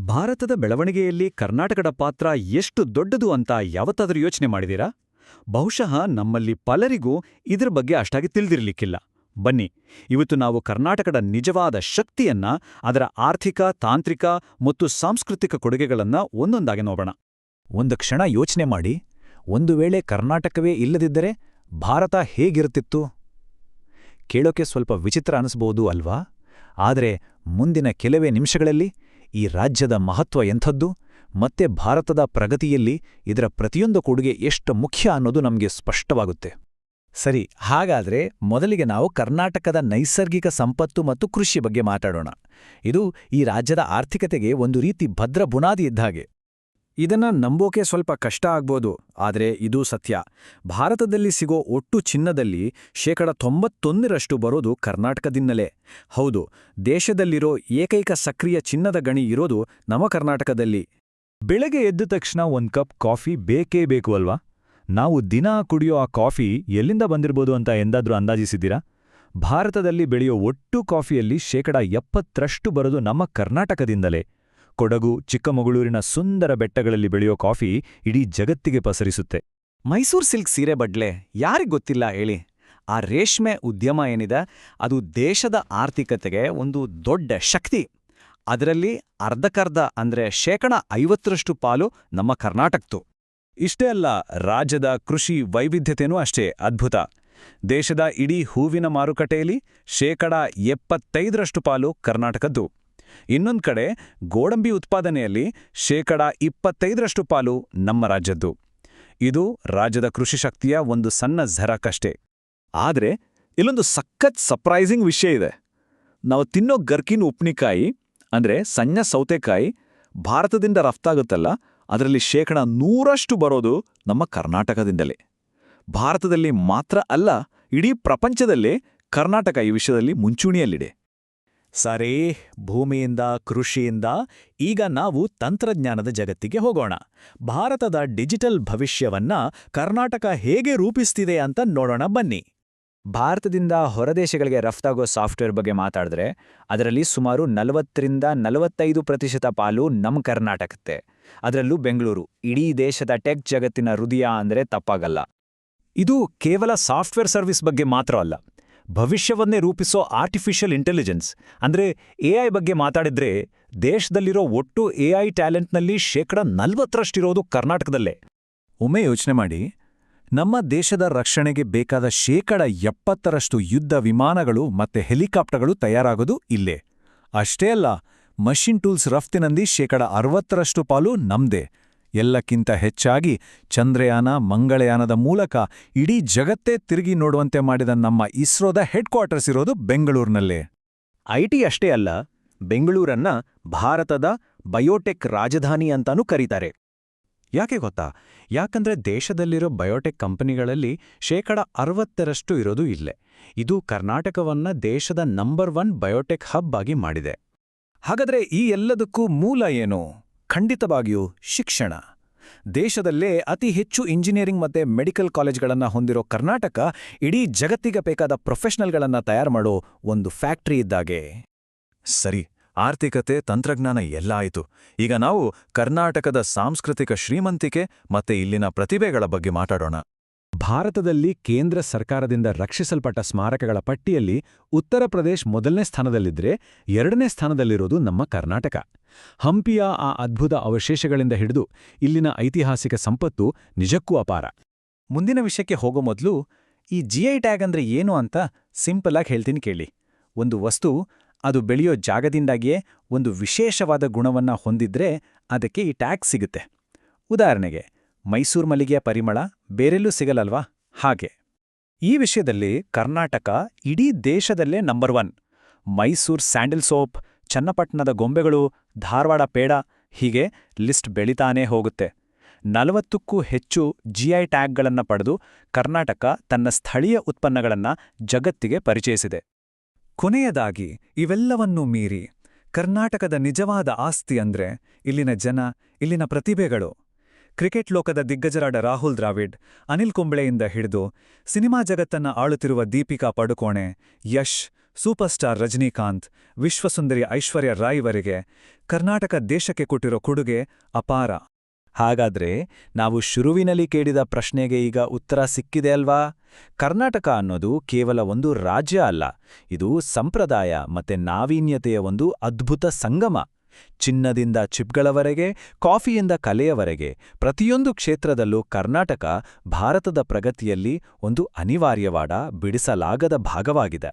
ಭಾರತದ ಬೆಳವಣಿಗೆಯಲ್ಲಿ ಕರ್ನಾಟಕದ ಪಾತ್ರ ಎಷ್ಟು ದೊಡ್ಡದು ಅಂತ ಯಾವತ್ತಾದರೂ ಯೋಚನೆ ಮಾಡಿದೀರಾ? ಬಹುಶಃ ನಮ್ಮಲ್ಲಿ ಪಲರಿಗೂ ಇದ್ರ ಬಗ್ಗೆ ಅಷ್ಟಾಗಿ ತಿಳಿದಿರ್ಲಿಕ್ಕಿಲ್ಲ. ಬನ್ನಿ, ಇವತ್ತು ನಾವು ಕರ್ನಾಟಕದ ನಿಜವಾದ ಶಕ್ತಿಯನ್ನ, ಅದರ ಆರ್ಥಿಕ, ತಾಂತ್ರಿಕ ಮತ್ತು ಸಾಂಸ್ಕೃತಿಕ ಕೊಡುಗೆಗಳನ್ನ ಒಂದೊಂದಾಗಿ ನೋಡೋಣ. ಒಂದು ಕ್ಷಣ ಯೋಚನೆ ಮಾಡಿ, ಒಂದು ವೇಳೆ ಕರ್ನಾಟಕವೇ ಇಲ್ಲದಿದ್ದರೆ ಭಾರತ ಹೇಗಿರುತ್ತಿತ್ತು? ಕೇಳೋಕೆ ಸ್ವಲ್ಪ ವಿಚಿತ್ರ ಅನಿಸ್ಬೋದು ಅಲ್ವಾ? ಆದರೆ ಮುಂದಿನ ಕೆಲವೇ ನಿಮಿಷಗಳಲ್ಲಿ ಈ ರಾಜ್ಯದ ಮಹತ್ವ ಎಂಥದ್ದು ಮತ್ತೆ ಭಾರತದ ಪ್ರಗತಿಯಲ್ಲಿ ಇದರ ಪ್ರತಿಯೊಂದು ಕೊಡುಗೆ ಎಷ್ಟು ಮುಖ್ಯ ಅನ್ನೋದು ನಮಗೆ ಸ್ಪಷ್ಟವಾಗುತ್ತೆ. ಸರಿ, ಹಾಗಾದ್ರೆ ಮೊದಲಿಗೆ ನಾವು ಕರ್ನಾಟಕದ ನೈಸರ್ಗಿಕ ಸಂಪತ್ತು ಮತ್ತು ಕೃಷಿ ಬಗ್ಗೆ ಮಾತಾಡೋಣ. ಇದು ಈ ರಾಜ್ಯದ ಆರ್ಥಿಕತೆಗೆ ಒಂದು ರೀತಿ ಭದ್ರ ಬುನಾದಿ ಇದ್ದಾಗೆ. ಇದನ್ನ ನಂಬೋಕೆ ಸ್ವಲ್ಪ ಕಷ್ಟ ಆಗ್ಬೋದು, ಆದರೆ ಇದು ಸತ್ಯ. ಭಾರತದಲ್ಲಿ ಸಿಗೋ ಒಟ್ಟು ಚಿನ್ನದಲ್ಲಿ 91% ಬರೋದು ಕರ್ನಾಟಕದಿಂದಲೇ. ಹೌದು, ದೇಶದಲ್ಲಿರೋ ಏಕೈಕ ಸಕ್ರಿಯ ಚಿನ್ನದ ಗಣಿ ಇರೋದು ನಮ್ಮ ಕರ್ನಾಟಕದಲ್ಲಿ. ಬೆಳಗ್ಗೆ ಎದ್ದ ತಕ್ಷಣ ಒಂದು ಕಪ್ ಕಾಫಿ ಬೇಕೇ ಬೇಕು ಅಲ್ವಾ? ನಾವು ದಿನಾ ಕುಡಿಯೋ ಆ ಕಾಫಿ ಎಲ್ಲಿಂದ ಬಂದಿರ್ಬೋದು ಅಂತ ಎಂದಾದ್ರೂ ಅಂದಾಜಿಸಿದ್ದೀರಾ? ಭಾರತದಲ್ಲಿ ಬೆಳೆಯೋ ಒಟ್ಟು ಕಾಫಿಯಲ್ಲಿ 70% ಬರೋದು ನಮ್ಮ ಕರ್ನಾಟಕದಿಂದಲೇ. ಕೊಡಗು, ಚಿಕ್ಕಮಗಳೂರಿನ ಸುಂದರ ಬೆಟ್ಟಗಳಲ್ಲಿ ಬೆಳೆಯೋ ಕಾಫಿ ಇಡೀ ಜಗತ್ತಿಗೆ ಪಸರಿಸುತ್ತೆ. ಮೈಸೂರು ಸಿಲ್ಕ್ ಸೀರೆ ಬಡ್ಲೆ ಯಾರಿಗ್ ಗೊತ್ತಿಲ್ಲ ಹೇಳಿ? ಆ ರೇಷ್ಮೆ ಉದ್ಯಮ ಏನಿದೆ, ಅದು ದೇಶದ ಆರ್ಥಿಕತೆಗೆ ಒಂದು ದೊಡ್ಡ ಶಕ್ತಿ. ಅದರಲ್ಲಿ ಅರ್ಧಕ್ಕರ್ಧ ಅಂದ್ರೆ 50% ಪಾಲು ನಮ್ಮ ಕರ್ನಾಟಕದ್ದು. ಇಷ್ಟೇ ಅಲ್ಲ, ರಾಜ್ಯದ ಕೃಷಿ ವೈವಿಧ್ಯತೆಯೂ ಅಷ್ಟೇ ಅದ್ಭುತ. ದೇಶದ ಇಡೀ ಹೂವಿನ ಮಾರುಕಟ್ಟೆಯಲ್ಲಿ 75% ಪಾಲು ಕರ್ನಾಟಕದ್ದು. ಇನ್ನೊಂದು ಕಡೆ ಗೋಡಂಬಿ ಉತ್ಪಾದನೆಯಲ್ಲಿ 25% ಪಾಲು ನಮ್ಮ ರಾಜ್ಯದ್ದು. ಇದು ರಾಜ್ಯದ ಕೃಷಿ ಶಕ್ತಿಯ ಒಂದು ಸಣ್ಣ ಝರಕಷ್ಟೇ. ಆದರೆ ಇಲ್ಲೊಂದು ಸಖತ್ ಸರ್ಪ್ರೈಸಿಂಗ್ ವಿಷಯ ಇದೆ. ನಾವು ತಿನ್ನೋ ಗರ್ಕಿನ್ ಉಪ್ಪಿನಕಾಯಿ ಅಂದ್ರೆ ಸಣ್ಣ ಸೌತೆಕಾಯಿ ಭಾರತದಿಂದ ರಫ್ತಾಗುತ್ತಲ್ಲ, ಅದರಲ್ಲಿ 100% ಬರೋದು ನಮ್ಮ ಕರ್ನಾಟಕದಿಂದಲೇ. ಭಾರತದಲ್ಲಿ ಮಾತ್ರ ಅಲ್ಲ, ಇಡೀ ಪ್ರಪಂಚದಲ್ಲೇ ಕರ್ನಾಟಕ ಈ ವಿಷಯದಲ್ಲಿ ಮುಂಚೂಣಿಯಲ್ಲಿದೆ. ಸರಿ, ಭೂಮಿಯಿಂದ, ಕೃಷಿಯಿಂದ ಈಗ ನಾವು ತಂತ್ರಜ್ಞಾನದ ಜಗತ್ತಿಗೆ ಹೋಗೋಣ. ಭಾರತದ ಡಿಜಿಟಲ್ ಭವಿಷ್ಯವನ್ನ ಕರ್ನಾಟಕ ಹೇಗೆ ರೂಪಿಸ್ತಿದೆ ಅಂತ ನೋಡೋಣ ಬನ್ನಿ. ಭಾರತದಿಂದ ಹೊರದೇಶಗಳಿಗೆ ರಫ್ತಾಗೋ ಸಾಫ್ಟ್ವೇರ್ ಬಗ್ಗೆ ಮಾತಾಡಿದ್ರೆ ಅದರಲ್ಲಿ ಸುಮಾರು 40-45% ಪಾಲು ನಮ್ಮ ಕರ್ನಾಟಕಕ್ಕೆ. ಅದರಲ್ಲೂ ಬೆಂಗಳೂರು ಇಡೀ ದೇಶದ ಟೆಕ್ ಜಗತ್ತಿನ ಹೃದಯ ಅಂದ್ರೆ ತಪ್ಪಾಗಲ್ಲ. ಇದು ಕೇವಲ ಸಾಫ್ಟ್ವೇರ್ ಸರ್ವಿಸ್ ಬಗ್ಗೆ ಮಾತ್ರ ಅಲ್ಲ, ಭವಿಷ್ಯವನ್ನೇ ರೂಪಿಸೋ ಆರ್ಟಿಫಿಷಿಯಲ್ ಇಂಟೆಲಿಜೆನ್ಸ್ ಅಂದ್ರೆ ಎಐ ಬಗ್ಗೆ ಮಾತಾಡಿದ್ರೆ ದೇಶದಲ್ಲಿರೋ ಒಟ್ಟು ಎಐ ಟ್ಯಾಲೆಂಟ್ನಲ್ಲಿ 40% ಇರೋದು ಕರ್ನಾಟಕದಲ್ಲೇ. ಒಮ್ಮೆ ಯೋಚನೆ ಮಾಡಿ, ನಮ್ಮ ದೇಶದ ರಕ್ಷಣೆಗೆ ಬೇಕಾದ 70% ಯುದ್ಧ ವಿಮಾನಗಳು ಮತ್ತೆ ಹೆಲಿಕಾಪ್ಟರ್ಗಳು ತಯಾರಾಗೋದು ಇಲ್ಲೇ. ಅಷ್ಟೇ ಅಲ್ಲ, ಮಷಿನ್ ಟೂಲ್ಸ್ ರಫ್ತಿನಲ್ಲಿ 60% ಪಾಲು ನಮ್ದೇ. ಎಲ್ಲಕ್ಕಿಂತ ಹೆಚ್ಚಾಗಿ ಚಂದ್ರಯಾನ, ಮಂಗಳಯಾನದ ಮೂಲಕ ಇಡೀ ಜಗತ್ತೇ ತಿರುಗಿ ನೋಡುವಂತೆ ಮಾಡಿದ ನಮ್ಮ ಇಸ್ರೋದ ಹೆಡ್ ಕ್ವಾರ್ಟರ್ಸ್ ಇರೋದು ಬೆಂಗಳೂರಿನಲ್ಲೇ. ಐಟಿ ಅಷ್ಟೇ ಅಲ್ಲ, ಬೆಂಗಳೂರನ್ನ ಭಾರತದ ಬಯೋಟೆಕ್ ರಾಜಧಾನಿ ಅಂತಾನೂ ಕರೀತಾರೆ. ಯಾಕೆ ಗೊತ್ತಾ? ಯಾಕಂದ್ರೆ ದೇಶದಲ್ಲಿರೋ ಬಯೋಟೆಕ್ ಕಂಪನಿಗಳಲ್ಲಿ 60% ಇರೋದು ಇಲ್ಲೇ. ಇದು ಕರ್ನಾಟಕವನ್ನ ದೇಶದ ನಂಬರ್ 1 ಬಯೋಟೆಕ್ ಹಬ್ ಆಗಿ ಮಾಡಿದೆ. ಹಾಗಾದ್ರೆ ಈ ಎಲ್ಲದಕ್ಕೂ ಮೂಲ ಏನು? ಖಂಡಿತವಾಗಿಯೂ ಶಿಕ್ಷಣ. ದೇಶದಲ್ಲೇ ಅತಿ ಹೆಚ್ಚು ಇಂಜಿನಿಯರಿಂಗ್ ಮತ್ತೆ ಮೆಡಿಕಲ್ ಕಾಲೇಜ್ಗಳನ್ನು ಹೊಂದಿರೋ ಕರ್ನಾಟಕ ಇಡೀ ಜಗತ್ತಿಗೆ ಬೇಕಾದ ಪ್ರೊಫೆಷನಲ್ಗಳನ್ನು ತಯಾರು ಮಾಡೋ ಒಂದು ಫ್ಯಾಕ್ಟರಿ ಇದ್ದಾಗೆ. ಸರಿ, ಆರ್ಥಿಕತೆ, ತಂತ್ರಜ್ಞಾನ ಎಲ್ಲ ಆಯಿತು. ಈಗ ನಾವು ಕರ್ನಾಟಕದ ಸಾಂಸ್ಕೃತಿಕ ಶ್ರೀಮಂತಿಕೆ ಮತ್ತೆ ಇಲ್ಲಿನ ಪ್ರತಿಭೆಗಳ ಬಗ್ಗೆ ಮಾತಾಡೋಣ. ಭಾರತದಲ್ಲಿ ಕೇಂದ್ರ ಸರ್ಕಾರದಿಂದ ರಕ್ಷಿಸಲ್ಪಟ್ಟ ಸ್ಮಾರಕಗಳ ಪಟ್ಟಿಯಲ್ಲಿ ಉತ್ತರ ಪ್ರದೇಶ್ ಮೊದಲನೇ ಸ್ಥಾನದಲ್ಲಿದ್ರೆ 2ನೇ ಸ್ಥಾನದಲ್ಲಿರೋದು ನಮ್ಮ ಕರ್ನಾಟಕ. ಹಂಪಿಯ ಆ ಅದ್ಭುತ ಅವಶೇಷಗಳಿಂದ ಹಿಡಿದು ಇಲ್ಲಿನ ಐತಿಹಾಸಿಕ ಸಂಪತ್ತು ನಿಜಕ್ಕೂ ಅಪಾರ. ಮುಂದಿನ ವಿಷಯಕ್ಕೆ ಹೋಗೋ ಮೊದಲು ಈ ಜಿಐ ಟ್ಯಾಗ್ ಅಂದ್ರೆ ಏನು ಅಂತ ಸಿಂಪಲ್ ಆಗಿ ಹೇಳ್ತೀನಿ ಕೇಳಿ. ಒಂದು ವಸ್ತು ಅದು ಬೆಳೆಯೋ ಜಾಗದಿಂದಾಗಿಯೇ ಒಂದು ವಿಶೇಷವಾದ ಗುಣವನ್ನ ಹೊಂದಿದ್ರೆ ಅದಕ್ಕೆ ಈ ಟ್ಯಾಗ್ ಸಿಗುತ್ತೆ. ಉದಾಹರಣೆಗೆ, ಮೈಸೂರು ಮಲ್ಲಿಗೆಯ ಪರಿಮಳ ಬೇರೆಲ್ಲೂ ಸಿಗಲ್ಲಲ್ವಾ? ಹಾಗೆ ಈ ವಿಷಯದಲ್ಲಿ ಕರ್ನಾಟಕ ಇಡೀ ದೇಶದಲ್ಲೇ ನಂಬರ್ 1. ಮೈಸೂರು ಸ್ಯಾಂಡಲ್ ಸೋಪ್, ಚನ್ನಪಟ್ಟಣದ ಗೊಂಬೆಗಳು, ಧಾರವಾಡ ಪೇಡ, ಹೀಗೆ ಲಿಸ್ಟ್ ಬೆಳಿತಾನೇ ಹೋಗುತ್ತೆ. 40ಕ್ಕೂ ಹೆಚ್ಚು ಜಿಐ ಟ್ಯಾಗ್ಗಳನ್ನು ಪಡೆದು ಕರ್ನಾಟಕ ತನ್ನ ಸ್ಥಳೀಯ ಉತ್ಪನ್ನಗಳನ್ನು ಜಗತ್ತಿಗೆ ಪರಿಚಯಿಸಿದೆ. ಕೊನೆಯದಾಗಿ, ಇವೆಲ್ಲವನ್ನೂ ಮೀರಿ ಕರ್ನಾಟಕದ ನಿಜವಾದ ಆಸ್ತಿ ಅಂದ್ರೆ ಇಲ್ಲಿನ ಜನ, ಇಲ್ಲಿನ ಪ್ರತಿಭೆಗಳು. ಕ್ರಿಕೆಟ್ ಲೋಕದ ದಿಗ್ಗಜರಾದ ರಾಹುಲ್ ದ್ರಾವಿಡ್, ಅನಿಲ್ ಕುಂಬ್ಳೆಯಿಂದ ಹಿಡಿದು ಸಿನಿಮಾ ಜಗತ್ತನ್ನ ಆಳುತ್ತಿರುವ ದೀಪಿಕಾ ಪಡುಕೋಣೆ, ಯಶ್, ಸೂಪರ್ ಸ್ಟಾರ್ ರಜನಿಕಾಂತ್, ವಿಶ್ವಸುಂದರಿ ಐಶ್ವರ್ಯ ರಾಯ್ವರೆಗೆ ಕರ್ನಾಟಕ ದೇಶಕ್ಕೆ ಕೊಟ್ಟಿರೋ ಕೊಡುಗೆ ಅಪಾರ. ಹಾಗಾದ್ರೆ ನಾವು ಶುರುವಿನಲ್ಲಿ ಕೇಳಿದ ಪ್ರಶ್ನೆಗೆ ಈಗ ಉತ್ತರ ಸಿಕ್ಕಿದೆ ಅಲ್ವಾ? ಕರ್ನಾಟಕ ಅನ್ನೋದು ಕೇವಲ ಒಂದು ರಾಜ್ಯ ಅಲ್ಲ, ಇದು ಸಂಪ್ರದಾಯ ಮತ್ತೆ ನಾವೀನ್ಯತೆಯ ಒಂದು ಅದ್ಭುತ ಸಂಗಮ. ಚಿನ್ನದಿಂದ ಚಿಪ್ಗಳವರೆಗೆ, ಕಾಫಿಯಿಂದ ಕಲೆಯವರೆಗೆ, ಪ್ರತಿಯೊಂದು ಕ್ಷೇತ್ರದಲ್ಲೂ ಕರ್ನಾಟಕ ಭಾರತದ ಪ್ರಗತಿಯಲ್ಲಿ ಒಂದು ಅನಿವಾರ್ಯವಾದ, ಬಿಡಿಸಲಾಗದ ಭಾಗವಾಗಿದೆ.